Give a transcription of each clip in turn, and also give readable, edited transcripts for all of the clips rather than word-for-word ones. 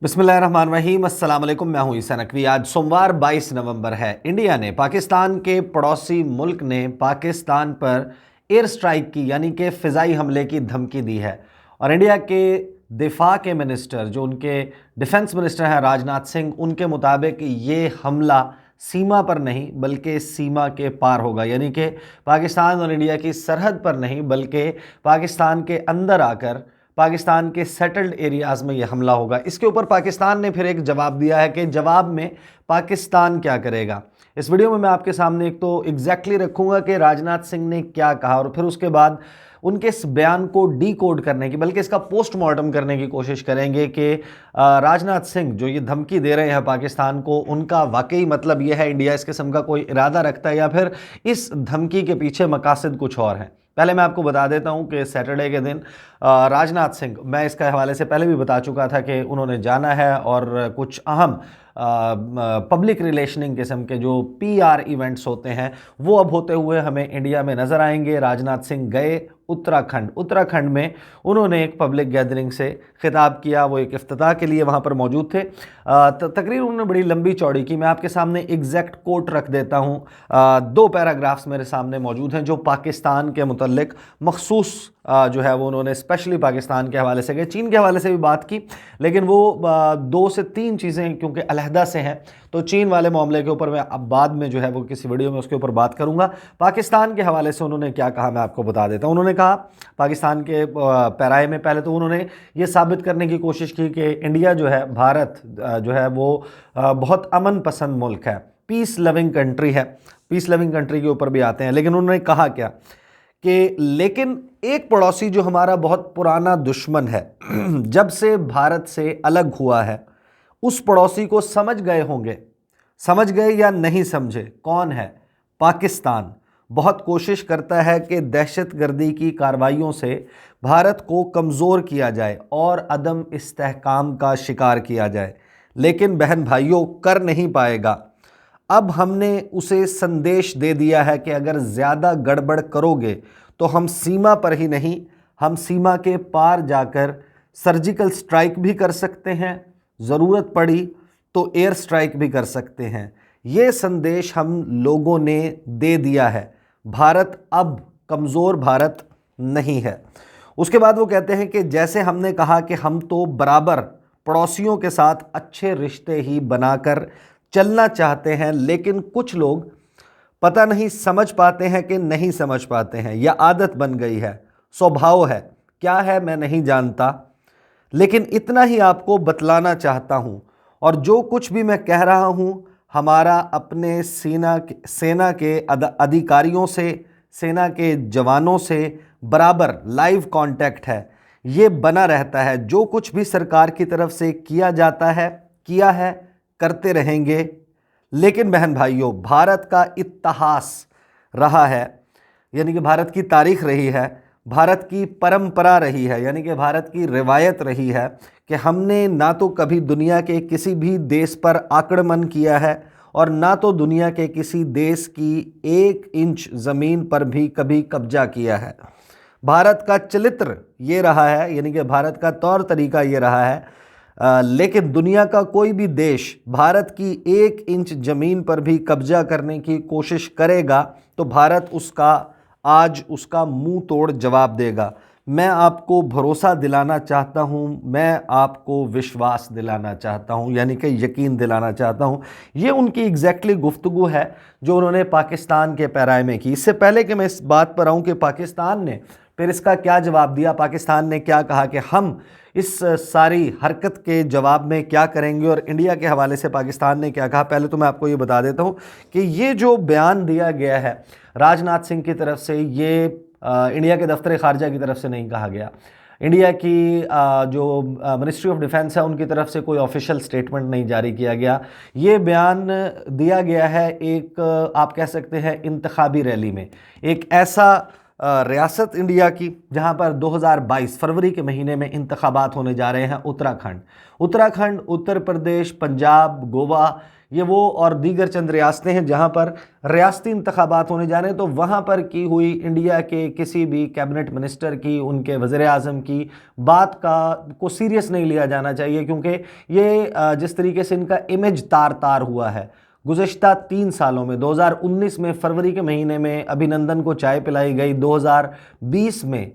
बिस्मिल्लाहिर्रहमानिर्रहीम, अस्सलाम वालेकुम। मैं हूं ईसा नकवी। आज सोमवार 22 नवंबर है। इंडिया ने, पाकिस्तान के पड़ोसी मुल्क ने पाकिस्तान पर एयर स्ट्राइक की, यानी कि फ़िज़ाई हमले की धमकी दी है। और इंडिया के दिफा के मिनिस्टर, जो उनके डिफेंस मिनिस्टर हैं राजनाथ सिंह, उनके मुताबिक ये हमला सीमा पर नहीं बल्कि सीमा के पार होगा, यानी कि पाकिस्तान और इंडिया की सरहद पर नहीं बल्कि पाकिस्तान के अंदर आकर पाकिस्तान के सेटल्ड एरियाज़ में यह हमला होगा। इसके ऊपर पाकिस्तान ने फिर एक जवाब दिया है कि जवाब में पाकिस्तान क्या करेगा। इस वीडियो में मैं आपके सामने एक तो एग्जैक्टली रखूंगा कि राजनाथ सिंह ने क्या कहा, और फिर उसके बाद उनके इस बयान को डी कोड करने की, बल्कि इसका पोस्टमार्टम करने की कोशिश करेंगे कि राजनाथ सिंह जो ये धमकी दे रहे हैं पाकिस्तान को, उनका वाकई मतलब ये है, इंडिया इस किस्म का कोई इरादा रखता है या फिर इस धमकी के पीछे मकासद कुछ और हैं। पहले मैं आपको बता देता हूं कि सैटरडे के दिन राजनाथ सिंह, मैं इसका हवाले से पहले भी बता चुका था कि उन्होंने जाना है और कुछ अहम पब्लिक रिलेशनिंग किस्म के जो पीआर इवेंट्स होते हैं वो अब होते हुए हमें इंडिया में नज़र आएंगे। राजनाथ सिंह गए उत्तराखंड में उन्होंने एक पब्लिक गैदरिंग से खिताब किया। वो एक इफ्तिताह के लिए वहाँ पर मौजूद थे। तकरीर उन्होंने बड़ी लंबी चौड़ी की। मैं आपके सामने एग्जैक्ट कोट रख देता हूँ। 2 पैराग्राफ्स मेरे सामने मौजूद हैं जो पाकिस्तान के मुतल्लिक मखसूस जो है वो उन्होंने स्पेशली पाकिस्तान के हवाले से गए, चीन के हवाले से भी बात की, लेकिन वो 2 से 3 चीज़ें क्योंकि अलहदा से हैं, तो चीन वाले मामले के ऊपर मैं अब बाद में जो है वो किसी वीडियो में उसके ऊपर बात करूंगा। पाकिस्तान के हवाले से उन्होंने क्या कहा मैं आपको बता देता हूं। उन्होंने कहा पाकिस्तान के पैराए में पहले तो उन्होंने ये साबित करने की कोशिश की कि इंडिया जो है, भारत जो है वो बहुत अमन पसंद मुल्क है, पीस लविंग कंट्री है। पीस लविंग कंट्री के ऊपर भी आते हैं, लेकिन उन्होंने कहा क्या कि लेकिन एक पड़ोसी जो हमारा बहुत पुराना दुश्मन है जब से भारत से अलग हुआ है, उस पड़ोसी को समझ गए होंगे, समझ गए या नहीं समझे, कौन है? पाकिस्तान बहुत कोशिश करता है कि दहशतगर्दी की कार्रवाइयों से भारत को कमज़ोर किया जाए और अदम इस्तेहकाम का शिकार किया जाए, लेकिन बहन भाइयों कर नहीं पाएगा। अब हमने उसे संदेश दे दिया है कि अगर ज़्यादा गड़बड़ करोगे तो हम सीमा पर ही नहीं, हम सीमा के पार जाकर सर्जिकल स्ट्राइक भी कर सकते हैं, ज़रूरत पड़ी तो एयर स्ट्राइक भी कर सकते हैं। ये संदेश हम लोगों ने दे दिया है। भारत अब कमज़ोर भारत नहीं है। उसके बाद वो कहते हैं कि जैसे हमने कहा कि हम तो बराबर पड़ोसियों के साथ अच्छे रिश्ते ही बनाकर चलना चाहते हैं, लेकिन कुछ लोग पता नहीं समझ पाते हैं कि नहीं समझ पाते हैं, या आदत बन गई है, स्वभाव है, क्या है मैं नहीं जानता, लेकिन इतना ही आपको बतलाना चाहता हूं। और जो कुछ भी मैं कह रहा हूं, हमारा अपने सेना के अधिकारियों से, सेना के जवानों से बराबर लाइव कांटेक्ट है, ये बना रहता है। जो कुछ भी सरकार की तरफ से किया जाता है, किया है, करते रहेंगे। लेकिन बहन भाइयों, भारत का इतिहास रहा है, यानी कि भारत की तारीख रही है, भारत की परंपरा रही है, यानी कि भारत की रिवायत रही है कि हमने ना तो कभी दुनिया के किसी भी देश पर आक्रमण किया है और ना तो दुनिया के किसी देश की 1 इंच ज़मीन पर भी कभी कब्जा किया है। भारत का चरित्र ये रहा है, यानी कि भारत का तौर तरीका ये रहा है। लेकिन दुनिया का कोई भी देश भारत की 1 इंच ज़मीन पर भी कब्जा करने की कोशिश करेगा तो भारत आज उसका मुंह तोड़ जवाब देगा। मैं आपको भरोसा दिलाना चाहता हूं, मैं आपको विश्वास दिलाना चाहता हूं, यानी कि यकीन दिलाना चाहता हूं। ये उनकी एग्जैक्टली गुफ्तगू है जो उन्होंने पाकिस्तान के पैराए में की। इससे पहले कि मैं इस बात पर आऊं कि पाकिस्तान ने फिर इसका क्या जवाब दिया, पाकिस्तान ने क्या कहा कि हम इस सारी हरकत के जवाब में क्या करेंगे और इंडिया के हवाले से पाकिस्तान ने क्या कहा, पहले तो मैं आपको ये बता देता हूँ कि ये जो बयान दिया गया है राजनाथ सिंह की तरफ से, ये इंडिया के दफ्तर खारजा की तरफ से नहीं कहा गया। इंडिया की जो मिनिस्ट्री ऑफ डिफेंस है उनकी तरफ से कोई ऑफिशियल स्टेटमेंट नहीं जारी किया गया। ये बयान दिया गया है एक आप कह सकते हैं इंतखाबी रैली में, एक ऐसा रियासत इंडिया की जहां पर 2022 फरवरी के महीने में इंतखाबात होने जा रहे हैं। उत्तराखंड, उत्तर प्रदेश, पंजाब, गोवा, ये वो और दीगर चंद रियासतें हैं जहाँ पर रियासती इंतखाबात होने जा रहे हैं। तो वहाँ पर की हुई इंडिया के किसी भी कैबिनेट मिनिस्टर की, उनके वज़ीर आज़म की बात को सीरियस नहीं लिया जाना चाहिए, क्योंकि ये जिस तरीके से इनका इमेज तार तार हुआ है गुज़श्ता 3 सालों में, 2019 में फरवरी के महीने में अभिनंदन को चाय पिलाई गई, 2020 में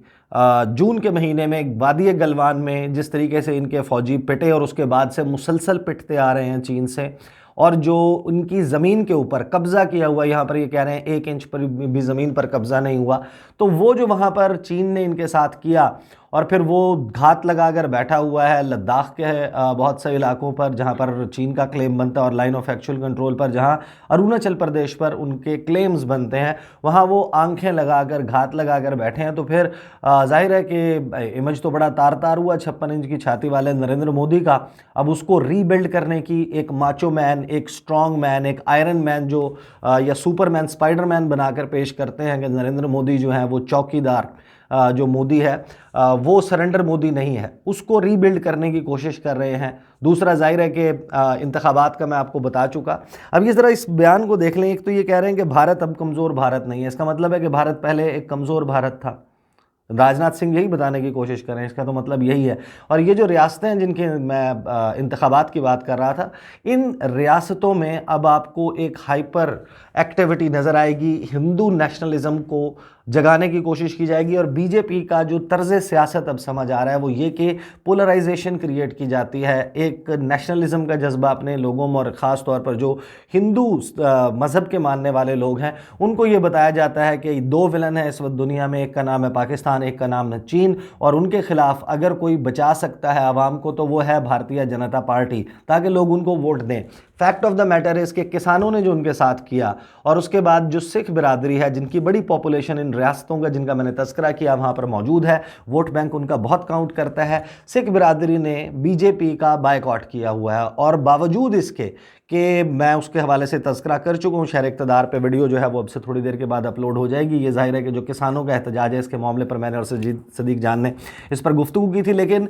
जून के महीने में वादी गलवान में जिस तरीके से इनके फौजी पिटे और उसके बाद से मुसलसल पिटते आ रहे हैं चीन से, और जो उनकी ज़मीन के ऊपर कब्ज़ा किया हुआ, यहाँ पर ये कह रहे हैं 1 इंच पर भी ज़मीन पर कब्ज़ा नहीं हुआ, तो वो जो वहाँ पर चीन ने इनके साथ किया और फिर वो घात लगाकर बैठा हुआ है लद्दाख के बहुत से इलाकों पर जहाँ पर चीन का क्लेम बनता है, और लाइन ऑफ एक्चुअल कंट्रोल पर जहाँ अरुणाचल प्रदेश पर उनके क्लेम्स बनते हैं, वहाँ वो आंखें लगाकर घात लगाकर बैठे हैं। तो फिर जाहिर है कि इमेज तो बड़ा तार तार हुआ 56 इंच की छाती वाले नरेंद्र मोदी का। अब उसको रीबिल्ड करने की एक माचो मैन, एक स्ट्रॉन्ग मैन, एक आयरन मैन जो या सुपरमैन, स्पाइडरमैन बनाकर पेश करते हैं कि नरेंद्र मोदी जो है वो चौकीदार जो मोदी है वो सरेंडर मोदी नहीं है, उसको रीबिल्ड करने की कोशिश कर रहे हैं। दूसरा जाहिर है कि इंतखाबात का मैं आपको बता चुका। अब ये ज़रा इस बयान को देख लें। एक तो ये कह रहे हैं कि भारत अब कमज़ोर भारत नहीं है, इसका मतलब है कि भारत पहले एक कमज़ोर भारत था। राजनाथ सिंह यही बताने की कोशिश कर रहे हैं, इसका तो मतलब यही है। और ये जो रियासतें हैं जिनके मैं इंतखाबात की बात कर रहा था, इन रियासतों में अब आपको एक हाइपर एक्टिविटी नज़र आएगी, हिंदू नेशनलिज्म को जगाने की कोशिश की जाएगी। और बीजेपी का जो तर्ज सियासत अब समझ आ रहा है वो ये कि पोलराइजेशन क्रिएट की जाती है, एक नेशनलिज्म का जज्बा अपने लोगों में, और ख़ास तौर पर जो हिंदू मज़हब के मानने वाले लोग हैं उनको ये बताया जाता है कि 2 विलन हैं इस वक्त दुनिया में, एक का नाम है पाकिस्तान, एक का नाम है चीन, और उनके खिलाफ अगर कोई बचा सकता है आवाम को तो वो है भारतीय जनता पार्टी, ताकि लोग उनको वोट दें। Fact of the matter is कि किसानों ने जो उनके साथ किया, और उसके बाद जो सिख बिरादरी है जिनकी बड़ी पॉपुलेशन इन रियासतों का जिनका मैंने तस्करा किया वहाँ पर मौजूद है, वोट बैंक उनका बहुत काउंट करता है, सिख बिरादरी ने बीजेपी का बायकॉट किया हुआ है। और बावजूद इसके कि मैं उसके हवाले से तस्करा कर चुका हूँ शहर इक़्तिदार पे, वीडियो जो है वो अब से थोड़ी देर के बाद अपलोड हो जाएगी। ये जाहिर है कि जो किसानों का एहतजाज है इसके मामले पर मैंने और सदीक जान ने इस पर गुफ्तगू की थी, लेकिन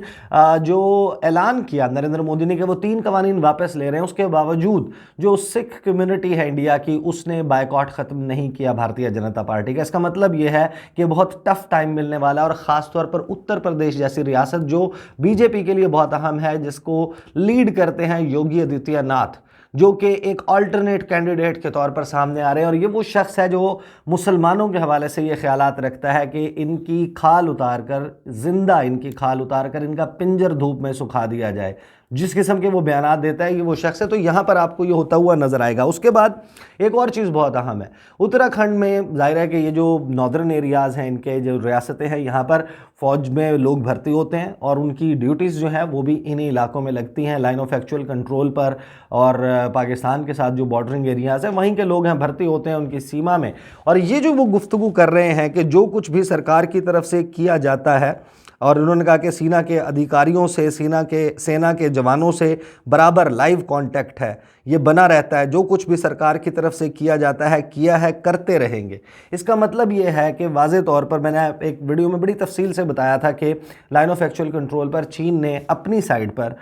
जो ऐलान किया नरेंद्र मोदी ने कि वो 3 कवानीन वापस ले रहे हैं, उसके बावजूद जो सिख कम्युनिटी है इंडिया की उसने बायकॉट ख़त्म नहीं किया भारतीय जनता पार्टी का। इसका मतलब ये है कि बहुत टफ टाइम मिलने वाला है, और ख़ास तौर पर उत्तर प्रदेश जैसी रियासत जो बीजेपी के लिए बहुत अहम है, जिसको लीड करते हैं योगी आदित्यनाथ, जो कि एक अल्टरनेट कैंडिडेट के तौर पर सामने आ रहे हैं। और ये वो शख्स है जो मुसलमानों के हवाले से ये ख्यालात रखता है कि इनकी खाल उतार कर, जिंदा इनकी खाल उतार कर इनका पिंजर धूप में सुखा दिया जाए। जिस किस्म के वो बयानात देता है ये वो शख्स है। तो यहाँ पर आपको ये होता हुआ नज़र आएगा। उसके बाद एक और चीज़ बहुत अहम है, उत्तराखंड में जाहिर है कि ये जो नॉर्दर्न एरियाज़ हैं, इनके जो रियासतें हैं, यहाँ पर फ़ौज में लोग भर्ती होते हैं और उनकी ड्यूटीज़ जो हैं वो भी इन्हीं इलाकों में लगती हैं, लाइन ऑफ एक्चुअल कंट्रोल पर, और पाकिस्तान के साथ जो बॉर्डरिंग एरियाज़ हैं वहीं के लोग हैं, भर्ती होते हैं उनकी सीमा में। और ये जो वो गुफ्तगू कर रहे हैं कि जो कुछ भी सरकार की तरफ से किया जाता है, और उन्होंने कहा कि सेना के अधिकारियों से, सेना के जवानों से बराबर लाइव कांटेक्ट है, ये बना रहता है, जो कुछ भी सरकार की तरफ से किया जाता है, किया है, करते रहेंगे। इसका मतलब ये है कि वाज़े तौर पर मैंने एक वीडियो में बड़ी तफसील से बताया था कि लाइन ऑफ एक्चुअल कंट्रोल पर चीन ने अपनी साइड पर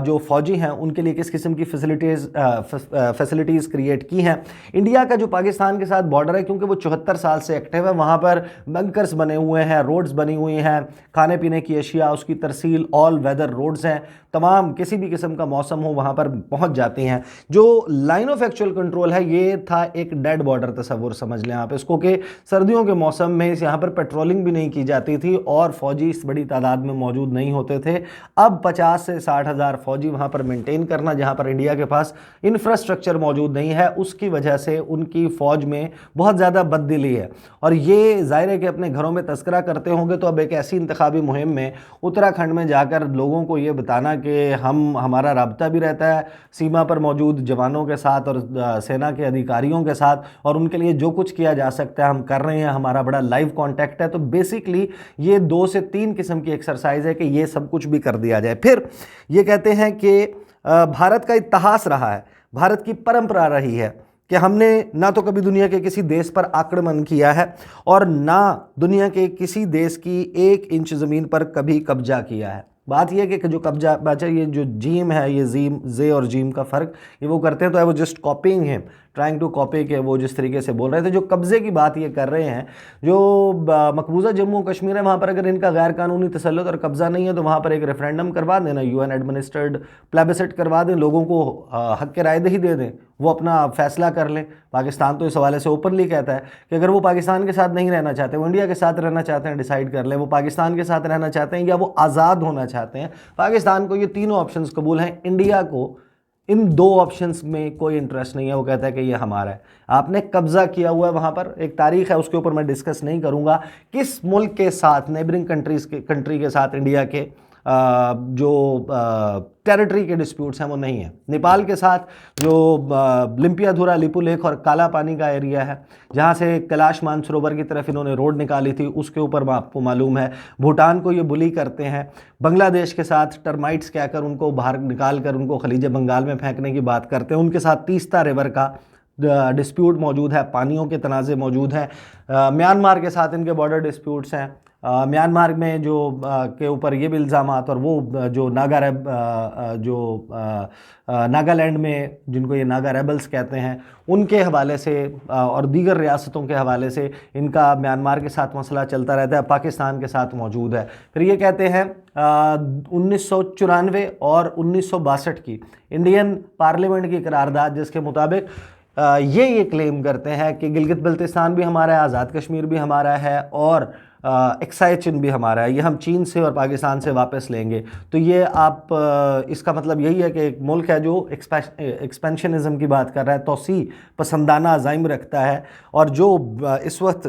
जो फ़ौजी हैं उनके लिए किस किस्म की फैसिलिटीज़ क्रिएट की हैं। इंडिया का जो पाकिस्तान के साथ बॉर्डर है, क्योंकि वो 74 साल से एक्टिव है, वहाँ पर बंकर्स बने हुए हैं, रोड्स बनी हुई हैं, खाने पीने की अशिया, उसकी तरसील, ऑल वेदर रोड्स हैं, तमाम किसी भी किस्म का मौसम हो वहाँ पर पहुँच जाती हैं। जो लाइन ऑफ एक्चुअल कंट्रोल है ये था एक डेड बॉर्डर तस्वुर समझ लें आप इसको, कि सर्दियों के मौसम में यहाँ पर पेट्रोलिंग भी नहीं की जाती थी और फ़ौजी इस बड़ी तादाद में मौजूद नहीं होते थे। अब 50 से 60 हज़ार फ़ौजी वहाँ पर मेंटेन करना, जहाँ पर इंडिया के पास इंफ्रास्ट्रक्चर मौजूद नहीं है, उसकी वजह से उनकी फ़ौज में बहुत ज़्यादा बददिली है। और ये ज़ाहिर है कि अपने घरों में तस्करा करते होंगे, तो अब एक ऐसी इंतखाबी मुहिम में उत्तराखंड में जाकर लोगों को ये बताना कि हमारा राब्ता भी रहता है सीमा पर मौजूद जवानों के साथ और सेना के अधिकारियों के साथ, और उनके लिए जो कुछ किया जा सकता है हम कर रहे हैं, हमारा बड़ा लाइव कांटेक्ट है। तो बेसिकली ये 2 से 3 किस्म की एक्सरसाइज है कि ये सब कुछ भी कर दिया जाए। फिर ये कहते हैं कि भारत का इतिहास रहा है, भारत की परंपरा रही है कि हमने ना तो कभी दुनिया के किसी देश पर आक्रमण किया है और ना दुनिया के किसी देश की 1 इंच ज़मीन पर कभी कब्जा किया है। बात यह है कि जो कब्जा अच्छा ये जो जीम है, ये जीम जे और जीम का फ़र्क ये वो करते हैं तो है वो जस्ट कॉपिंग है, ट्राइंग टू कॉपी के वो जिस तरीके से बोल रहे थे। जो कब्ज़े की बात ये कर रहे हैं, जो मकबूजा जम्मू कश्मीर है वहाँ पर अगर इनका गैर कानूनी तसल्लुत और कब्ज़ा नहीं है तो वहाँ पर एक रेफरेंडम करवा देना, UN एडमिनिस्ट्रेड प्लेबिसिट करवा दें, लोगों को हक के रायदही दे दें, वो अपना फैसला कर लें। पाकिस्तान तो इस हवाले से ओपनली कहता है कि अगर वो पाकिस्तान के साथ नहीं रहना चाहते, वो इंडिया के साथ रहना चाहते हैं, डिसाइड कर लें। वो पाकिस्तान के साथ रहना चाहते हैं या वो आज़ाद होना चाहते हैं। पाकिस्तान को ये तीनों ऑप्शंस कबूल हैं, इंडिया को इन दो ऑप्शंस में कोई इंटरेस्ट नहीं है। वो कहता है कि ये हमारा है। आपने कब्जा किया हुआ है वहाँ पर, एक तारीख है उसके ऊपर मैं डिस्कस नहीं करूँगा। किस मुल्क के साथ, नेबरिंग कंट्री के साथ इंडिया के जो टेरिटरी के डिस्प्यूट्स हैं वो नहीं है। नेपाल के साथ जो लिम्पियाधुरा, लिपू लेक और काला पानी का एरिया है जहाँ से कैलाश मानसरोवर की तरफ इन्होंने रोड निकाली थी, उसके ऊपर आपको मालूम है भूटान को ये बुली करते हैं। बांग्लादेश के साथ टर्माइट्स कहकर उनको बाहर निकाल कर उनको खलीज बंगाल में फेंकने की बात करते हैं। उनके साथ तीस्ता रिवर का डिस्प्यूट मौजूद है, पानियों के तनाज़े मौजूद हैं। म्यांमार के साथ इनके बॉर्डर डिस्प्यूट्स हैं। म्यांमार में जो के ऊपर ये भी इल्ज़ामात, और वो जो नागालैंड में जिनको ये नागा रेबल्स कहते हैं उनके हवाले से और दीगर रियासतों के हवाले से इनका म्यांमार के साथ मसला चलता रहता है, पाकिस्तान के साथ मौजूद है। फिर ये कहते हैं 1994 और 1962 की इंडियन पार्लियामेंट की करारदाद जिसके मुताबिक ये क्लेम करते हैं कि गिलगित बल्तिस्तान भी हमारा है, आज़ाद कश्मीर भी हमारा है और एक्साई चिन भी हमारा है, ये हम चीन से और पाकिस्तान से वापस लेंगे। तो ये आप इसका मतलब यही है कि एक मुल्क है जो एक्सपेंशनिज़म की बात कर रहा है, तोसी पसंदाना अज़ाइम रखता है, और जो इस वक्त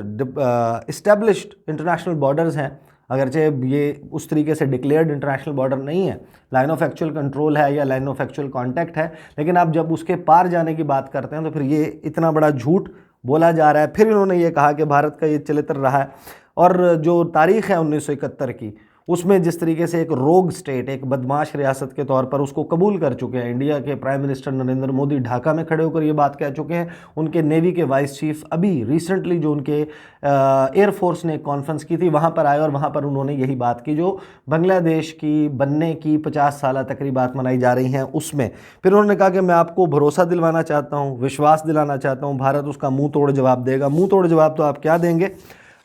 इस्टेब्लिश्ड इंटरनेशनल बॉर्डर्स हैं, अगरचे ये उस तरीके से डिक्लेयर्ड इंटरनेशनल बॉर्डर नहीं है, लाइन ऑफ एक्चुअल कंट्रोल है या लाइन ऑफ एक्चुअल कॉन्टैक्ट है, लेकिन आप जब उसके पार जाने की बात करते हैं तो फिर ये इतना बड़ा झूठ बोला जा रहा है। फिर इन्होंने ये कहा कि भारत का ये चरित्र रहा है, और जो तारीख़ है 1971 की उसमें जिस तरीके से एक रोग स्टेट, एक बदमाश रियासत के तौर पर उसको कबूल कर चुके हैं। इंडिया के प्राइम मिनिस्टर नरेंद्र मोदी ढाका में खड़े होकर ये बात कह चुके हैं। उनके नेवी के वाइस चीफ अभी रिसेंटली जो उनके एयरफोर्स ने एक कॉन्फ्रेंस की थी वहाँ पर आए और वहाँ पर उन्होंने यही बात की जो बांग्लादेश की बनने की 50 साल तकरीबात मनाई जा रही हैं उसमें। फिर उन्होंने कहा कि मैं आपको भरोसा दिलवाना चाहता हूँ, विश्वास दिलाना चाहता हूँ, भारत उसका मुँह तोड़ जवाब देगा। मुँह तोड़ जवाब तो आप क्या देंगे?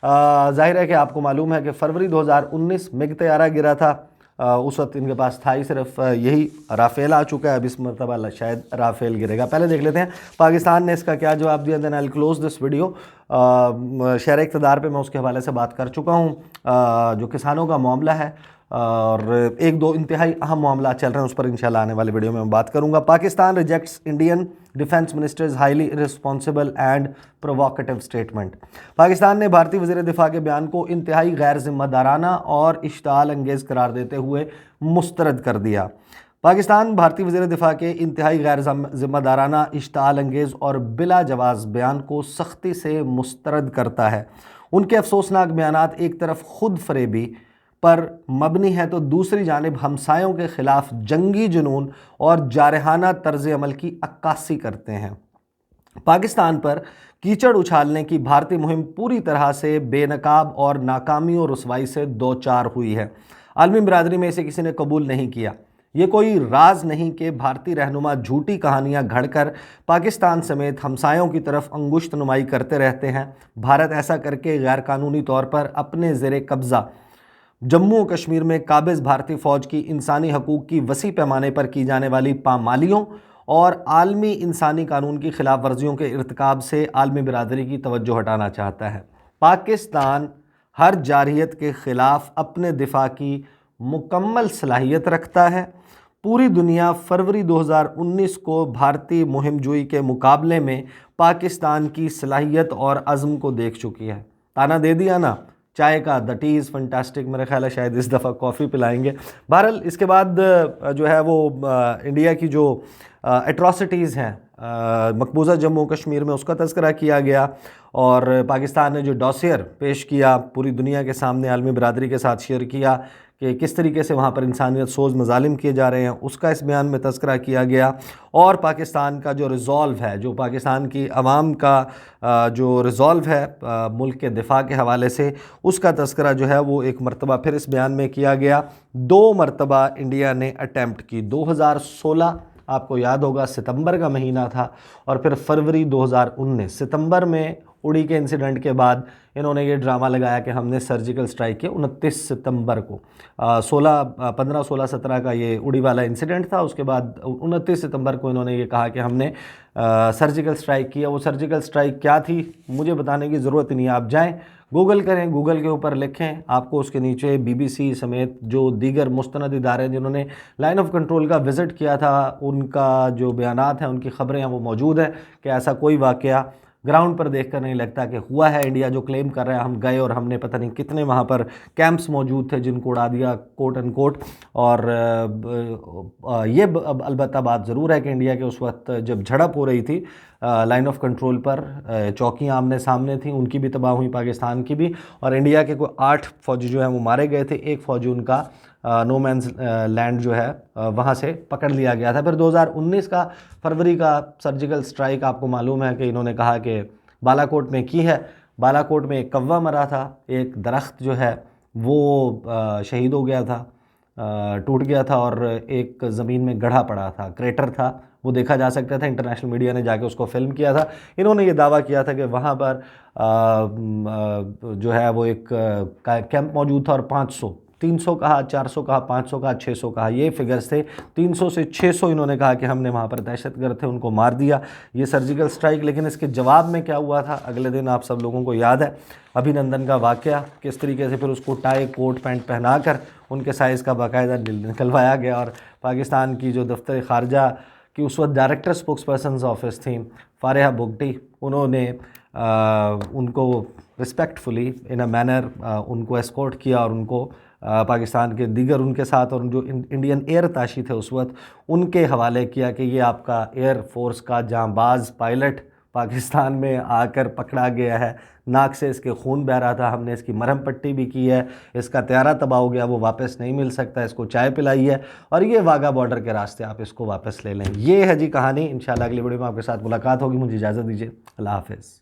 जाहिर है कि आपको मालूम है कि फरवरी 2019 मिग तैयारा गिरा था, उस वक्त इनके पास था ही सिर्फ यही राफेल आ चुका है, अब इस मरतबा शायद राफेल गिरेगा। पहले देख लेते हैं पाकिस्तान ने इसका क्या जवाब दिया, then I will close this video. शहर इक़्तिदार पे मैं उसके हवाले से बात कर चुका हूँ। जो किसानों का मामला है और एक दो इंतहाई अहम मामला चल रहे हैं उस पर इंशाल्लाह आने वाले वीडियो में मैं बात करूंगा। Pakistan rejects Indian defence ministers highly irresponsible and provocative statement. Pakistan ने भारतीय वज़ीर दिफा के बयान को इंतहाई गैर जिम्मेदाराना और इश्ताल अंगेज़ करार देते हुए मुस्तरद कर दिया। पाकिस्तान भारतीय वज़ीर दिफा के इंतहाई गैर जिम्मेदाराना, इश्ताल अंगेज़ और बिला जवाज़ बयान को सख्ती से मुस्तरद करता है। उनके अफसोसनाक बयानात एक तरफ खुद फरेबी पर मबनी है तो दूसरी जानिब हमसायों के ख़िलाफ़ जंगी जुनून और जारहाना तर्ज़ अमल की अक्कासी करते हैं। पाकिस्तान पर कीचड़ उछालने की भारतीय मुहिम पूरी तरह से बेनकाब और नाकामी और रुसवाई से दो चार हुई है। आलमी बिरादरी में इसे किसी ने कबूल नहीं किया। ये कोई राज नहीं कि भारतीय रहनुमा झूठी कहानियाँ घड़कर पाकिस्तान समेत हमसायों की तरफ अंगुश्त नुमाई करते रहते हैं। भारत ऐसा करके गैर कानूनी तौर पर अपने ज़ेरे कब्ज़ा जम्मू और कश्मीर में काबिज़ भारतीय फ़ौज की इंसानी हकूक़ की वसी पैमाने पर की जाने वाली पामालियों और आलमी इंसानी कानून की खिलाफ वर्जियों के इर्तिकाब से आलमी बिरादरी की तवज्जो हटाना चाहता है। पाकिस्तान हर जारहियत के ख़िलाफ़ अपने दिफा की मुकम्मल सलाहियत रखता है। पूरी दुनिया फरवरी 2019 को भारतीय मुहिमजोई के मुकाबले में पाकिस्तान की सलाहियत और अज़्म को देख चुकी है। ताना दे दिया ना चाय का, दैट इज़ फंटास्टिक। मेरा ख्याल है शायद इस दफ़ा कॉफ़ी पिलाएंगे। बहरहाल इसके बाद जो है वो इंडिया की जो एट्रॉसिटीज़ हैं मकबूजा जम्मू कश्मीर में उसका तज़किरा किया गया और पाकिस्तान ने जो डॉसियर पेश किया पूरी दुनिया के सामने आलमी बिरादरी के साथ शेयर किया कि किस तरीके से वहाँ पर इंसानियत सोज मजालिम किए जा रहे हैं, उसका इस बयान में तज़किरा किया गया। और पाकिस्तान का जो रिज़ॉल्व है, जो पाकिस्तान की आवाम का जो रिज़ॉल्व है मुल्क के दिफा के हवाले से, उसका तज़किरा जो है वो एक मरतबा फिर इस बयान में किया गया। 2 मरतबा इंडिया ने अटैम्प्ट की, 2016 आपको याद होगा सितंबर का महीना था, और फिर फरवरी 2019 सितंबर में उड़ी के इंसिडेंट के बाद इन्होंने ये ड्रामा लगाया कि हमने सर्जिकल स्ट्राइक किया 29 सितंबर को। 15, 16, 17 का ये उड़ी वाला इंसिडेंट था। उसके बाद 29 सितंबर को इन्होंने ये कहा कि हमने सर्जिकल स्ट्राइक किया। वो सर्जिकल स्ट्राइक क्या थी मुझे बताने की ज़रूरत नहीं, आप जाएं गूगल करें, गूगल के ऊपर लिखें, आपको उसके नीचे BBC समेत जो दीगर मुस्तनद इदारे जिन्होंने लाइन ऑफ कंट्रोल का विज़िट किया था उनका जो बयानात हैं, उनकी ख़बरें हैं, वो मौजूद है कि ऐसा कोई वाक़या ग्राउंड पर देखकर नहीं लगता कि हुआ है। इंडिया जो क्लेम कर रहा है हम गए और हमने पता नहीं कितने वहाँ पर कैंप्स मौजूद थे जिनको उड़ा दिया कोट एंड कोट। और ये अलबत्ता बात ज़रूर है कि इंडिया के उस वक्त जब झड़प हो रही थी लाइन ऑफ कंट्रोल पर, चौकियाँ आमने सामने थी, उनकी भी तबाह हुई, पाकिस्तान की भी, और इंडिया के कोई 8 फौजी जो हैं वो मारे गए थे। एक फ़ौजी उनका नो मैंस लैंड जो है वहाँ से पकड़ लिया गया था। फिर 2019 का फरवरी का सर्जिकल स्ट्राइक आपको मालूम है कि इन्होंने कहा कि बालाकोट में की है। बालाकोट में एक कौवा मरा था, एक दरख्त जो है वो शहीद हो गया था, टूट गया था, और एक ज़मीन में गढ़ा पड़ा था, क्रेटर था, वो देखा जा सकता था। इंटरनेशनल मीडिया ने जाके उसको फिल्म किया था। इन्होंने ये दावा किया था कि वहाँ पर जो है वो एक कैंप मौजूद था, और 500, 300 कहा, 400 कहा, 500 कहा, 600 कहा, ये फिगर्स थे। 300 से 600 इन्होंने कहा कि हमने वहाँ पर दहशतगर्द थे, उनको मार दिया, ये सर्जिकल स्ट्राइक। लेकिन इसके जवाब में क्या हुआ था, अगले दिन आप सब लोगों को याद है अभिनंदन का वाक़या, किस तरीके से फिर उसको टाई कोट पैंट पहना कर उनके साइज़ का बाकायदा निकलवाया गया। और पाकिस्तान की जो दफ्तर ख़ारजा की उस वक्त डायरेक्टर स्पोक्स पर्सन ऑफिस थी फारिहा बुगटी, उन्होंने उनको रिस्पेक्टफुली इन अ मैनर उनको एस्कॉर्ट किया, और उनको पाकिस्तान के दीगर उनके साथ और जो इंडियन एयर ताशी थे उस वक्त उनके हवाले किया कि ये आपका एयर फोर्स का जांबाज पायलट पाकिस्तान में आकर पकड़ा गया है, नाक से इसके खून बह रहा था, हमने इसकी मरहम पट्टी भी की है, इसका त्यारा तबाह हो गया, वो वापस नहीं मिल सकता, इसको चाय पिलाई है, और ये वाघा बॉर्डर के रास्ते आप इसको वापस ले लें। ये है जी कहानी। इंशाल्लाह अगली वीडियो में आपके साथ मुलाकात होगी। मुझे इजाज़त दीजिए, अल्लाह हाफ़िज़।